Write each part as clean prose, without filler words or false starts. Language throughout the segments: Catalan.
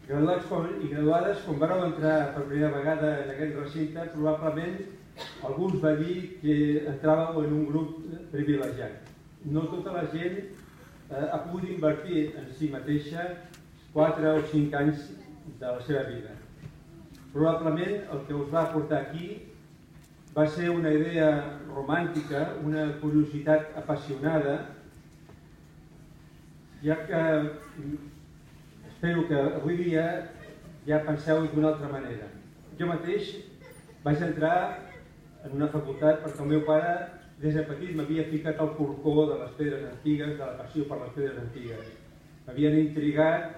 Graduats i graduades, quan vareu entrar per primera vegada en aquest recinte, probablement algú va dir que entràveu en un grup privilegiat. No tota la gent ha pogut invertir en si mateixa 4 o 5 anys de la seva vida. Probablement el que us va portar aquí va ser una idea romàntica, una curiositat apassionada, ja que espero que avui dia ja penseu d'una altra manera. Jo mateix vaig entrar en una facultat perquè el meu pare des de petit m'havia ficat al corcó de les pedres antigues, de la passió per les pedres antigues. M'havien intrigat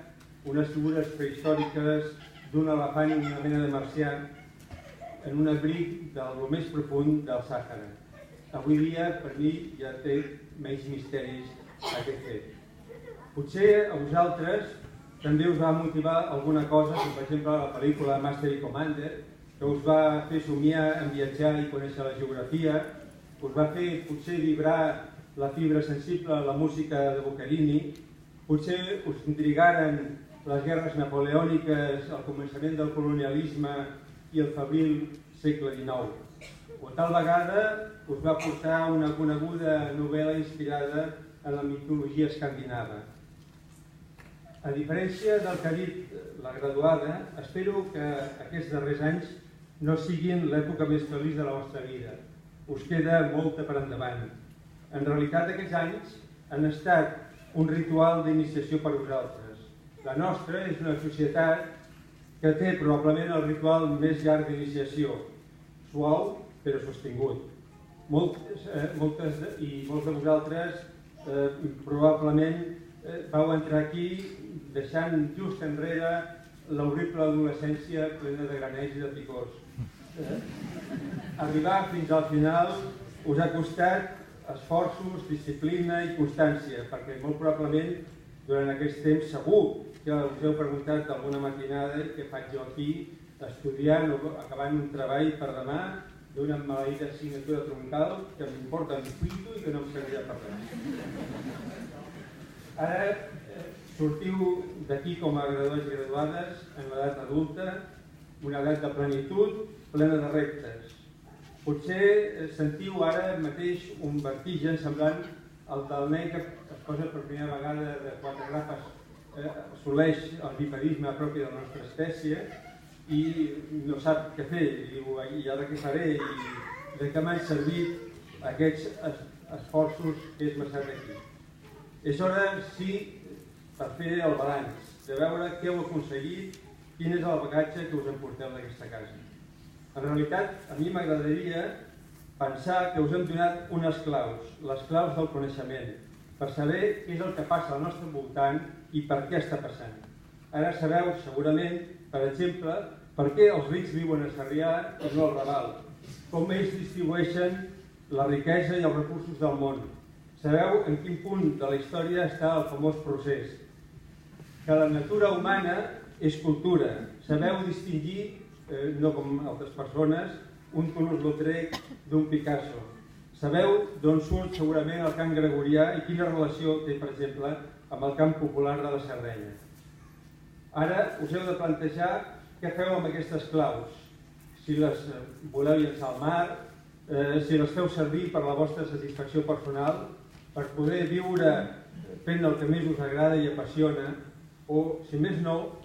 unes figures prehistòriques d'un elefant i una mena de marcià en un abric del més profund del Sàhara. Avui dia, per mi, ja té menys misteris aquest fet. Potser a vosaltres també us va motivar alguna cosa, com per exemple la pel·lícula Master i Commander, que us va fer somiar en viatjar i conèixer la geografia, us va fer potser vibrar la fibra sensible a la música de Boccherini, potser us intrigaren les guerres napoleòniques, el començament del colonialisme i el febril segle XIX. O tal vegada us va portar una coneguda novel·la inspirada en la mitologia escandinava. A diferència del que ha dit la graduada, espero que aquests darrers anys no siguin l'època més feliç de la vostra vida. Us queda molta per endavant. En realitat, aquests anys han estat un ritual d'iniciació per vosaltres. La nostra és una societat que té probablement el ritual més llarg d'iniciació, suau però sostingut. Molts de vosaltres probablement vau entrar aquí deixant just enrere l'horrible adolescència plena de granells i de picors. Arribar fins al final us ha costat esforços, disciplina i constància, perquè molt probablement durant aquest temps segur que us heu preguntat alguna matinada què faig jo aquí estudiant o acabant un treball per demà d'una maleïda assignatura troncal que m'importa un pito i que no em servirà per res. Ara sortiu d'aquí com a graduats i graduades en l'edat adulta, una edat de plenitud plena de reptes. Potser sentiu ara mateix un vertigen semblant al del nen que es posa per primera vegada de 4 grapes, assoleix el bipedisme propi de la nostra espècie i no sap què fer, i diu, i ara què faré, i de què m'han servit aquests esforços que he esmerçat aquí. És hora, sí, per fer el balanç, de veure què heu aconseguit, quin és el bagatge que us emporteu d'aquesta casa. En realitat, a mi m'agradaria pensar que us hem donat unes claus, les claus del coneixement, per saber què és el que passa al nostre voltant i per què està passant. Ara sabeu, segurament, per exemple, per què els rics viuen a Sarrià i no al Raval, com ells distribueixen la riquesa i els recursos del món. Sabeu en quin punt de la història està el famós procés. Que la natura humana és cultura. Sabeu distingir, no com altres persones, un Toulouse-Lautrec d'un Picasso. Sabeu d'on surt segurament el cant gregorià i quina relació té, per exemple, amb el cant popular de la Sardenya. Ara us heu de plantejar què feu amb aquestes claus. Si les voleu llançar al mar, si les feu servir per la vostra satisfacció personal, per poder viure fent el que més us agrada i apassiona, o, si més no,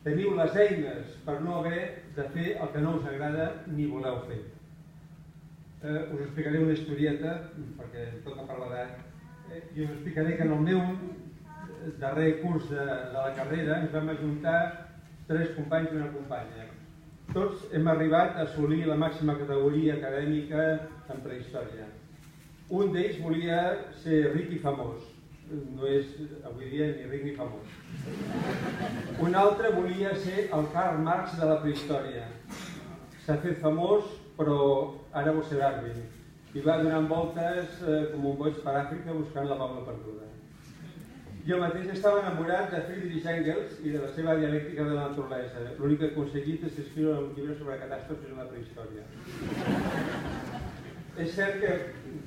teniu les eines per no haver de fer el que no us agrada ni voleu fer. Us explicaré una historieta, perquè em toca per l'edat, i us explicaré que en el meu darrer curs de la carrera ens vam ajuntar 3 companys i una companya. Tots hem arribat a assolir la màxima categoria acadèmica en prehistòria. Un d'ells volia ser ric i famós. No és avui dia ni ric ni famós. Un altre volia ser el Karl Marx de la prehistòria. S'ha fet famós, però ara vol ser Darwin. I va donant voltes com un boig per Àfrica buscant la Paula perduda. Jo mateix estava enamorat de Friedrich Engels i de la seva dialèctica de la naturalesa. L'únic que he aconseguit és escriure un llibre sobre catàstrofes en la prehistòria. És cert que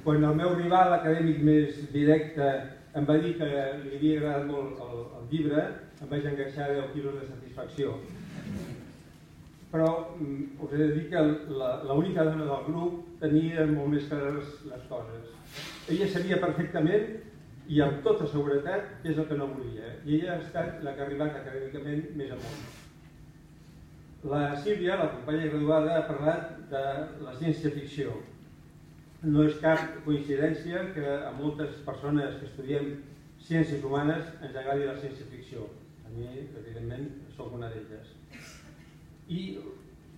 quan el meu rival acadèmic més directe em va dir que li havia agradat molt el llibre, em vaig enganxar 10 quilos de satisfacció. Però us he de dir que l'única dona del grup tenia molt més clares les coses. Ella sabia perfectament i amb tota seguretat què és el que no volia, i ella ha estat la que ha arribat acadèmicament més amunt. La Sílvia, la companya graduada, ha parlat de la ciència-ficció. No és cap coincidència que a moltes persones que estudiem ciències humanes ens agradi la ciència-ficció. A mi, evidentment, sóc una d'elles. I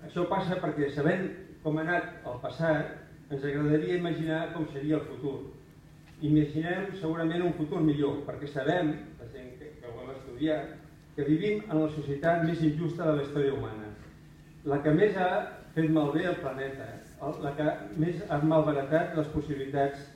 això passa perquè, sabent com ha anat el passat, ens agradaria imaginar com seria el futur. Imaginem segurament un futur millor, perquè sabem, la gent que ho hem estudiat, que vivim en la societat més injusta de la història humana. La que més ha fet malbé el planeta, la que més ha malbaratat les possibilitats